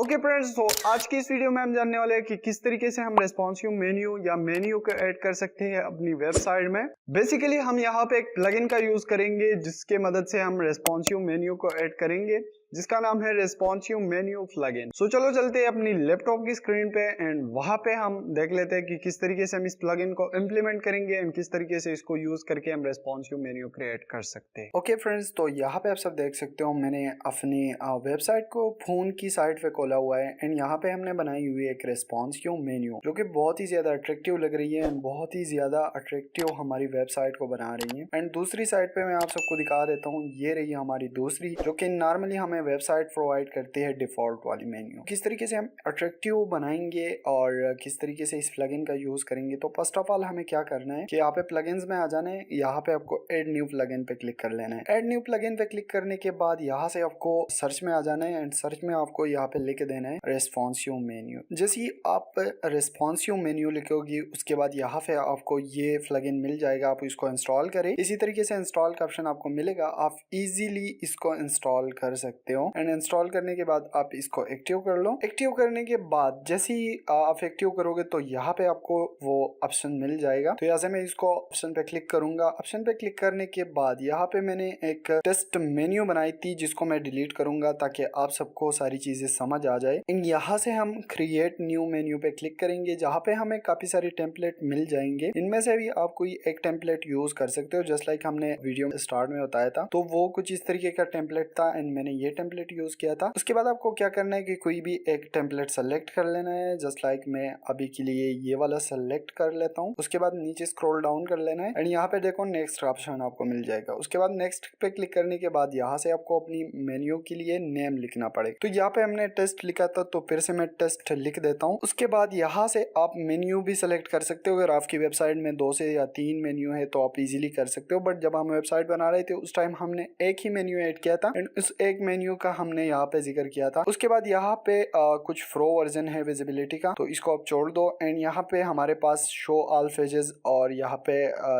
Okay friends, तो आज की इस वीडियो में हम जानने वाले हैं कि किस तरीके से हम रेस्पॉन्सिव मेन्यू या मेन्यू को ऐड कर सकते हैं अपनी वेबसाइट में। बेसिकली हम यहाँ पे एक प्लगइन का यूज करेंगे जिसके मदद से हम रेस्पॉन्सिव मेन्यू को ऐड करेंगे, जिसका नाम है रेस्पॉन्सिव मेन्यू प्लगइन। सो चलो चलते हैं अपनी लैपटॉप की स्क्रीन पे एंड वहां पे हम देख लेते हैं कि किस तरीके से हम इस प्लगइन को इम्प्लीमेंट करेंगे एंड किस तरीके से इसको यूज करके हम रेस्पॉन्सिव मेन्यू क्रिएट कर सकते हैं। ओके फ्रेंड्स, तो यहाँ पे आप सब देख सकते हो मैंने अपनी वेबसाइट को फोन की साइट पे खोला हुआ है एंड यहाँ पे हमने बनाई हुई है एक रेस्पॉन्सिव मेन्यू जो कि बहुत ही ज्यादा अट्रैक्टिव लग रही है एंड बहुत ही ज्यादा अट्रैक्टिव हमारी वेबसाइट को बना रही है। एंड दूसरी साइड पे मैं आप सबको दिखा देता हूँ, ये रही हमारी दूसरी जो कि नॉर्मली हमें वेबसाइट प्रोवाइड करती है डिफॉल्ट वाली मेन्यू। किस तरीके से हम अट्रैक्टिव बनाएंगे और किस तरीके से इस प्लगइन का यूज करेंगे, तो फर्स्ट ऑफ ऑल हमें क्या करना है कि यहाँ पे प्लगइन्स में आ जाना है। यहाँ पे आपको एड न्यू प्लगइन पे क्लिक कर लेना है। एड न्यू प्लगइन पे क्लिक करने के बाद यहाँ से आपको सर्च में आ जाना है एंड सर्च में आपको यहाँ पे लिख देना है रेस्पॉन्सिव मेन्यू। जैसे ही आप रेस्पॉन्सिव मेन्यू लिखोगी उसके बाद यहाँ पे आपको ये प्लगइन मिल जाएगा, आप इसको इंस्टॉल करें। इसी तरीके से इंस्टॉल का ऑप्शन आपको मिलेगा, आप इजीली इसको इंस्टॉल कर सकते हो एंड इंस्टॉल करने के बाद आप इसको एक्टिव कर लो। एक्टिव करने के बाद जैसे ही आप एक्टिव करोगे तो यहाँ पे आपको वो ऑप्शन मिल जाएगा। तो यहाँ से मैं इसको ऑप्शन पे क्लिक करूंगा। ऑप्शन पे क्लिक करने के बाद यहाँ पे मैंने एक टेस्ट मेन्यू बनाई थी जिसको मैं डिलीट करूंगा ताकि आप सबको सारी चीजें समझ आ जाए। यहाँ से हम क्रिएट न्यू मेन्यू पे क्लिक करेंगे जहाँ पे हमें काफी सारे टेम्पलेट मिल जाएंगे। इनमें से भी आप कोई एक टेम्पलेट यूज कर सकते हो, जस्ट लाइक हमने वीडियो स्टार्ट में बताया था। तो वो कुछ इस तरीके का टेम्पलेट था एंड मैंने ये टेम्पलेट यूज किया था। उसके बाद आपको क्या करना है कि कोई भी एक टेम्पलेट सेलेक्ट कर लेना है, जस्ट लाइक मैं अभी के लिए ये वाला सेलेक्ट कर लेता हूँ। उसके बाद नीचे स्क्रॉल डाउन कर लेना है एंड यहाँ पे देखो नेक्स्ट ऑप्शन आपको मिल जाएगा। उसके बाद नेक्स्ट पे क्लिक करने के बाद यहाँ से आपको अपनी मेन्यू के लिए नेम लिखना पड़ेगा। तो यहाँ पे हमने टेस्ट लिखा था तो फिर से मैं टेस्ट लिख देता हूँ। उसके बाद यहाँ से आप मेन्यू भी सिलेक्ट कर सकते हो। अगर आपकी वेबसाइट में 2 से या 3 मेन्यू है तो आप इजीली कर सकते हो, बट जब हम वेबसाइट बना रहे थे उस टाइम हमने एक ही मेन्यू ऐड किया था एंड उस एक मेन्यू का हमने यहाँ पे जिक्र किया था। उसके बाद यहाँ पे कुछ फ्रो वर्जन है विजिबिलिटी का, तो इसको आप छोड़ दो एंड यहाँ पे हमारे पास शो ऑल पेजेस और यहाँ पे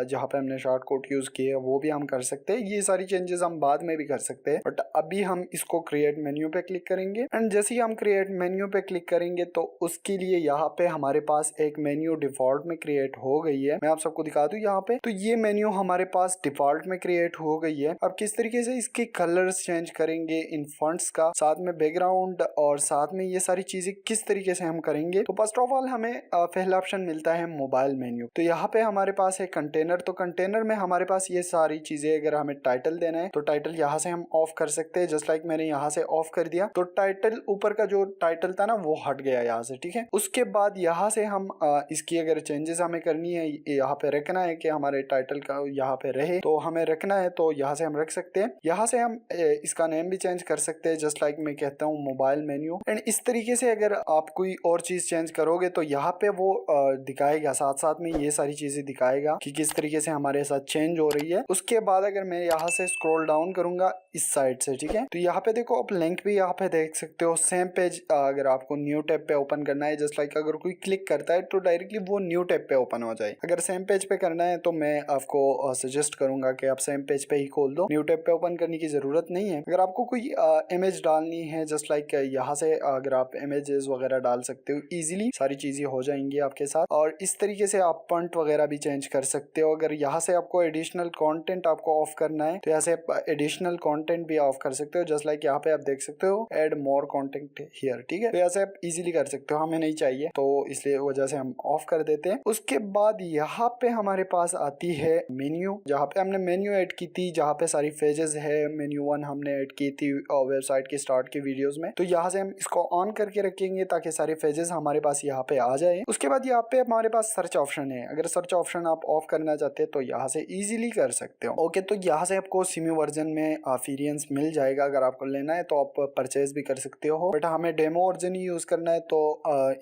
जहाँ पे हमने शॉर्ट कोड यूज किए वो भी हम कर सकते हैं। ये सारी चेंजेस हम बाद में भी कर सकते हैं, बट अभी हम इसको क्रिएट मेन्यू पे क्लिक करेंगे एंड जैसे ही हम क्रिएट मेन्यू पे क्लिक करेंगे तो उसके लिए यहाँ पे हमारे पास एक मेन्यू डिफॉल्ट में क्रिएट हो गई है। मैं आप सबको दिखा दूं यहाँ पे, तो ये मेन्यू हमारे पास डिफॉल्ट में क्रिएट हो गई है। अब किस तरीके से इसके कलर्स चेंज करेंगे इन फॉन्ट्स का, साथ में बैकग्राउंड और साथ में ये सारी चीजें किस तरीके से हम करेंगे, तो फर्स्ट ऑफ ऑल हमें पहला ऑप्शन मिलता है मोबाइल मेन्यू। तो यहाँ पे हमारे पास है कंटेनर, तो कंटेनर में हमारे पास ये सारी चीजें, अगर हमें टाइटल देना है तो टाइटल यहाँ से हम ऑफ कर सकते हैं, जस्ट लाइक मैंने यहाँ से ऑफ कर दिया। तो टाइटल ऊपर का जो टाइटल था ना वो हट गया यहाँ से, ठीक है। उसके बाद यहाँ से हम इसकी अगर चेंजेस हमें करनी है, यहाँ पे रखना है कि हमारे टाइटल का यहाँ पे रहे तो हमें रखना है, तो यहाँ से हम रख सकते हैं। यहाँ से हम इसका नेम भी चेंज कर सकते हैं, जस्ट लाइक मैं कहता हूँ मोबाइल मेन्यू। एंड इस तरीके से अगर आप कोई और चीज चेंज करोगे तो यहाँ पे वो दिखाएगा, साथ साथ में ये सारी चीजें दिखाएगा कि किस तरीके से हमारे साथ चेंज हो रही है। उसके बाद अगर मैं यहाँ से स्क्रॉल डाउन करूंगा इस साइड से, ठीक है, तो यहाँ पे देखो आप लिंक भी यहाँ पे देख सकते हो। सेम पेज अगर आपको न्यू टैब पे ओपन करना है, जस्ट लाइक अगर कोई क्लिक करता है तो डायरेक्टली वो न्यू टैब पे ओपन हो जाए। अगर सेम पेज पे करना है तो मैं आपको सजेस्ट करूंगा कि आप सेम पेज पे ही खोल दो, न्यू टैब पे ओपन करने की जरूरत नहीं है। अगर आपको कोई इमेज डालनी है, जस्ट लाइक यहाँ से अगर आप इमेजेस वगैरह डाल सकते हो, इजीली सारी चीजें हो जाएंगी आपके साथ। और इस तरीके से आप फॉन्ट वगैरह भी चेंज कर सकते हो। अगर यहाँ से आपको एडिशनल कंटेंट आपको ऑफ करना है तो यहाँ से एडिशनल कंटेंट भी ऑफ कर सकते हो, जस्ट लाइक यहाँ पे आप देख सकते हो ऐड मोर कंटेंट हियर, ठीक है। तो यहाँ से आप इजीली कर सकते हो, हमें नहीं चाहिए तो इसलिए वजह से हम ऑफ कर देते हैं। उसके बाद यहाँ पे हमारे पास आती है मेन्यू, जहाँ पे हमने मेन्यू ऐड की थी, जहाँ पे सारी पेजेस है। मेन्यू 1 हमने ऐड की थी वेबसाइट के स्टार्ट के वीडियोस में, तो यहाँ से हम इसको ऑन करके रखेंगे ताकि सारे पेजेस हमारे पास यहाँ पे आ जाए। उसके बाद यहाँ पे हमारे पास सर्च ऑप्शन है, अगर सर्च ऑप्शन आप ऑफ करना चाहते हैं तो यहाँ से इजीली कर सकते हो। ओके, तो यहाँ से आपको सिमी वर्जन में वेरिएंस मिल जाएगा, अगर आपको लेना है तो आप परचेज भी कर सकते हो, बट हमें डेमो वर्जन ही यूज करना है तो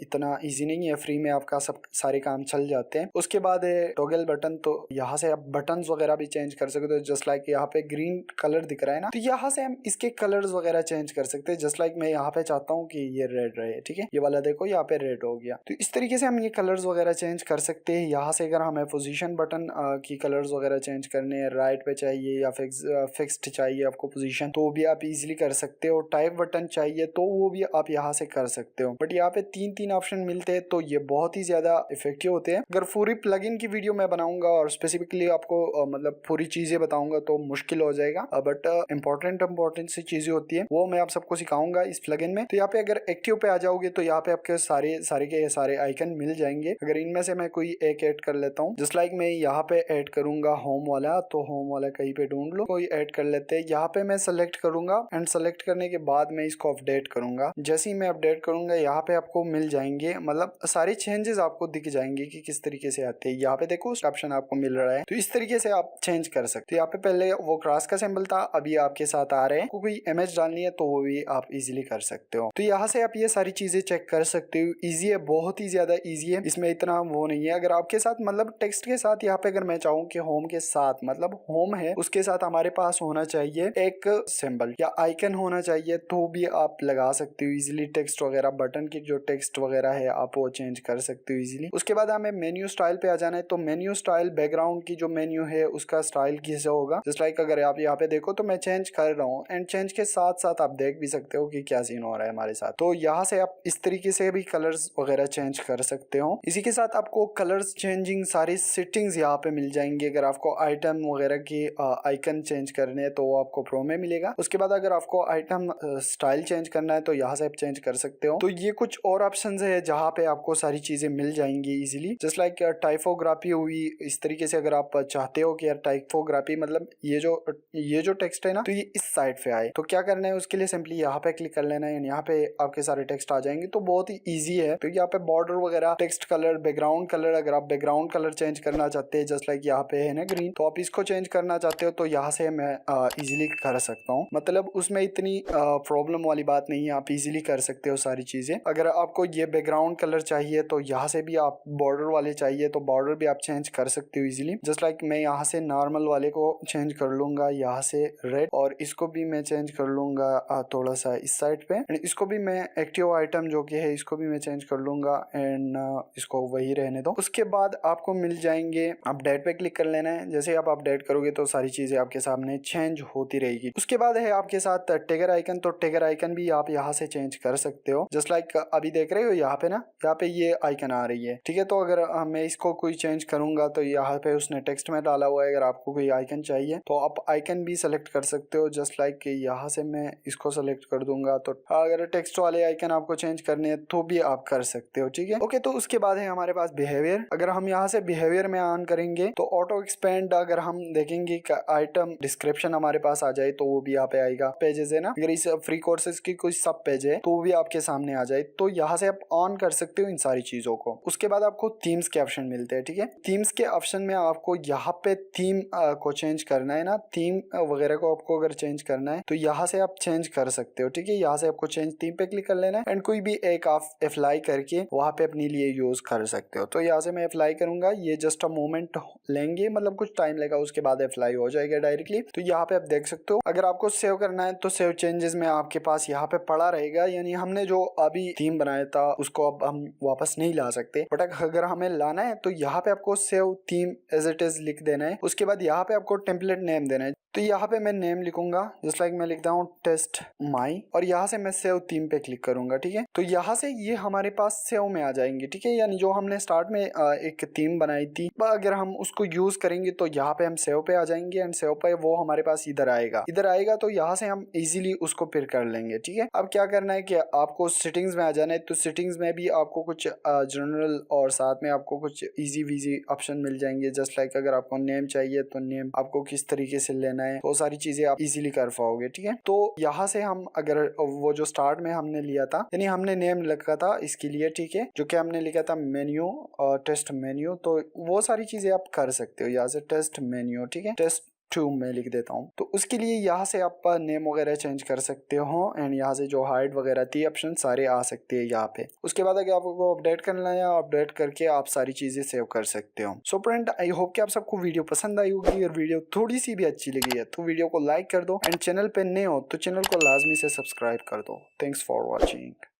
इतना इजी नहीं है, फ्री में आपका सब सारे काम चल जाते हैं। उसके बाद है टॉगल बटन, तो यहाँ से आप बटन वगैरह भी चेंज कर सकते हो, जस्ट लाइक यहाँ पे ग्रीन कलर दिख रहा है ना, तो यहाँ से हम इसके कलर्स वगैरह चेंज कर सकते हैं। जस्ट लाइक मैं यहाँ पे चाहता हूँ कि ये रेड रहे, ठीक है, ये वाला देखो यहाँ पे रेड हो गया। तो इस तरीके से हम ये कलर्स वगैरह चेंज कर सकते हैं। यहाँ से अगर हमें पोजीशन बटन की कलर्स वगैरह चेंज करने हैं, राइट पे चाहिए या फिक्स्ड चाहिए आपको पोजीशन, तो भी आप इजीली कर सकते हो। टाइप बटन चाहिए तो वो भी आप यहाँ से कर सकते हो। बट यहाँ पे तीन तीन ऑप्शन मिलते हैं, तो ये बहुत ही ज्यादा इफेक्टिव होते हैं। अगर पूरी प्लगइन की वीडियो मैं बनाऊंगा और स्पेसिफिकली आपको मतलब पूरी चीजें बताऊंगा तो मुश्किल हो जाएगा, बट इंपॉर्टेंट सी चीजें होती है वो मैं आप सबको सिखाऊंगा इस प्लगइन में। तो यहाँ पे अगर एक्टिव पे आ जाओगे तो यहाँ पे आपके सारे आइकन मिल जाएंगे। अगर इनमें से मैं कोई एक ऐड कर लेता हूँ, जस्ट लाइक मैं यहाँ पे ऐड करूंगा होम वाला, तो होम वाला कहीं पे ढूंढ लो, कोई ऐड कर लेते हैं। यहाँ पे मैं सेलेक्ट करूंगा एंड सेलेक्ट करने के बाद मैं इसको अपडेट करूंगा। जैसे ही मैं अपडेट करूंगा यहाँ पे आपको मिल जाएंगे, मतलब सारे चेंजेस आपको दिख जाएंगे कि किस तरीके से आते हैं। यहाँ पे देखो ऑप्शन आपको मिल रहा है, तो इस तरीके से आप चेंज कर सकते हो। यहाँ पे पहले वो क्रॉस का सिंबल था, अभी आपके साथ आ रहे हैं। कोई इमेज डालनी है तो वो भी आप इजीली कर सकते हो। तो यहाँ से आप ये सारी चीजें चेक कर सकते हो। इजी है, बहुत ही ज्यादा इजी है, इसमें इतना वो नहीं है। अगर आपके साथ मतलब टेक्स्ट के साथ यहाँ पे अगर मैं चाहूँ कि होम के साथ मतलब होम है उसके साथ हमारे पास होना चाहिए एक सिंबल या आइकन होना चाहिए, तो भी आप लगा सकते हो इजीली। टेक्स्ट वगैरह बटन की जो टेक्स्ट वगैरह है आप वो चेंज कर सकते हो इजीली। उसके बाद हमें मेन्यू स्टाइल पे आ जाना है। तो मेन्यू स्टाइल बैकग्राउंड की जो मेन्यू है उसका स्टाइल कैसे होगा, जस्ट लाइक अगर आप यहाँ पे देखो तो मैं चेंज कर रहा हूँ एंड चेंज के साथ साथ आप देख भी सकते हो कि क्या सीन हो रहा है हमारे साथ। तो यहाँ से आप इस तरीके से भी कलर्स वगैरह चेंज कर सकते हो। इसी के साथ आपको कलर्स चेंजिंग सारी सेटिंग्स यहाँ पे मिल जाएंगी। अगर आपको आइटम वगैरह की आइकन चेंज करने हैं तो वो आपको प्रो में मिलेगा। उसके बाद अगर आपको आइटम स्टाइल चेंज करना है तो यहाँ से आप चेंज कर सकते हो। तो ये कुछ और ऑप्शन है जहाँ पे आपको सारी चीजें मिल जाएंगी इजीली। जस्ट लाइक टाइपोग्राफी हुई, इस तरीके से अगर आप चाहते हो कि यार टाइपोग्राफी मतलब ये जो टेक्स्ट है ना तो ये इस साइड पे आए, तो क्या करना है उसके लिए सिंपली यहाँ पे क्लिक कर लेना है। यहाँ पे आपके सारे टेक्स्ट आ जाएंगे, तो बहुत ही इजी है। तो यहाँ पे बॉर्डर वगैरह, टेक्स्ट कलर, बैकग्राउंड कलर, अगर आप बैकग्राउंड कलर चेंज करना चाहते हैं जस्ट लाइक यहाँ पे है ना ग्रीन, तो आप इसको चेंज करना चाहते हो तो यहाँ से मैं इजीली कर सकता हूँ। मतलब उसमें इतनी प्रॉब्लम वाली बात नहीं है, आप इजीली कर सकते हो सारी चीजें। अगर आपको ये बैकग्राउंड कलर चाहिए तो यहाँ से भी, आप बॉर्डर वाले चाहिए तो बॉर्डर भी आप चेंज कर सकते हो इजीली। जस्ट लाइक मैं यहाँ से नॉर्मल वाले को चेंज कर लूंगा, यहाँ से रेड, और इसको भी मैं चेंज कर लूंगा थोड़ा सा इस साइड पे, एंड इसको भी मैं एक्टिव आइटम जो कि है इसको भी मैं चेंज कर लूंगा एंड इसको वही रहने दो। उसके बाद आपको मिल जाएंगे, अपडेट पे क्लिक कर लेना है। जैसे आप अपडेट करोगे तो सारी चीजें आपके सामने चेंज होती रहेगी। उसके बाद है आपके साथ टिगर आइकन, तो टिगर आइकन भी आप यहाँ से चेंज कर सकते हो। जस्ट लाइक अभी देख रहे हो यहाँ पे ना, यहाँ पे ये आइकन आ रही है, ठीक है। तो अगर मैं इसको कोई चेंज करूंगा तो यहाँ पे उसने टेक्स्ट में डाला हुआ है, अगर आपको कोई आइकन चाहिए तो आप आइकन भी सेलेक्ट कर सकते हो। जस्ट लाइक यहाँ से मैं इसको सेलेक्ट कर दूंगा, तो अगर टेक्स्ट वाले आइकन आपको चेंज करने हैं तो भी आप कर सकते हो, ठीक है। ओके, तो उसके बाद है हमारे पास बिहेवियर। अगर हम यहाँ से बिहेवियर में ऑन करेंगे तो ऑटो एक्सपेंड, अगर हम देखेंगे आइटम डिस्क्रिप्शन हमारे पास आ जाए तो वो भी यहाँ पे आएगा। पेजेस है ना, अगर इस फ्री कोर्सेज की कोई सब पेज है तो वो भी आपके सामने आ जाए, तो यहाँ से आप ऑन कर सकते हो इन सारी चीजों को। उसके बाद आपको थीम्स के ऑप्शन मिलते हैं, ठीक है। थीम्स के ऑप्शन में आपको यहाँ पे थीम को चेंज करना है ना, थीम वगैरह को आपको अगर चेंज करना है तो यहाँ से आप चेंज कर सकते हो, ठीक है। यहाँ से आपको चेंज थीम पे क्लिक कर लेना है एंड कोई भी एक आप अप्लाई करके वहां पे अपने लिए यूज कर सकते हो। तो यहाँ से मैं अप्लाई करूंगा, ये जस्ट अ मोमेंट लेंगे, मतलब कुछ टाइम लेगा, उसके बाद अप्लाई हो जाएगा डायरेक्टली। तो यहाँ पे आप देख सकते हो। अगर आपको सेव करना है तो सेव चेंजेस में आपके पास यहाँ पे पड़ा रहेगा, यानी हमने जो अभी थीम बनाया था उसको अब हम वापस नहीं ला सकते, बट अगर हमें लाना है तो यहाँ पे आपको save theme as it is लिख देना है। उसके बाद यहाँ पे आपको टेम्पलेट नेम देना है। तो यहाँ पे मैं नेम लिखूंगा, जस्ट लाइक मैं लिखता हूँ टेस्ट माई, और यहाँ से मैं सेव थीम पे क्लिक करूंगा, ठीक है। तो यहाँ से ये हमारे पास सेव में आ जाएंगे, ठीक है। यानी जो हमने स्टार्ट में एक थीम बनाई थी, अगर हम उसको यूज करेंगे तो यहाँ पे हम सेव पे आ जाएंगे एंड सेव पे वो हमारे पास इधर आएगा तो यहाँ से हम इजीली उसको फिर कर लेंगे, ठीक है। अब क्या करना है कि आपको सेटिंग्स में आ जाना है। तो सेटिंग्स में भी आपको कुछ जनरल और साथ में आपको कुछ इजी वीजी ऑप्शन मिल जाएंगे। जस्ट लाइक अगर आपको नेम चाहिए तो नेम आपको किस तरीके से लेना है, वो सारी चीजें आप इजीली कर पाओगे, ठीक है। तो यहाँ से हम अगर वो जो स्टार्ट में हमने लिया था, यानी हमने नेम लिखा था इसके लिए, ठीक है, जो कि हमने लिखा था मेन्यू, टेस्ट मेन्यू, तो वो सारी चीजें आप कर सकते हो यहाँ से टेस्ट मेन्यू, ठीक है, टेस्ट टू मैं लिख देता हूँ। तो उसके लिए यहाँ से आप नेम वगैरह चेंज कर सकते हो एंड यहाँ से जो हाइट वगैरह थी ऑप्शन सारे आ सकते हैं यहाँ पे। उसके बाद अगर आपको अपडेट करना है, अपडेट करके आप सारी चीजें सेव कर सकते हो। सो फ्रेंड, आई होप कि आप सबको वीडियो पसंद आई होगी और वीडियो थोड़ी सी भी अच्छी लगी है तो वीडियो को लाइक कर दो एंड चैनल पे नए हो तो चैनल को लाजमी से सब्सक्राइब कर दो। Thanks for watching.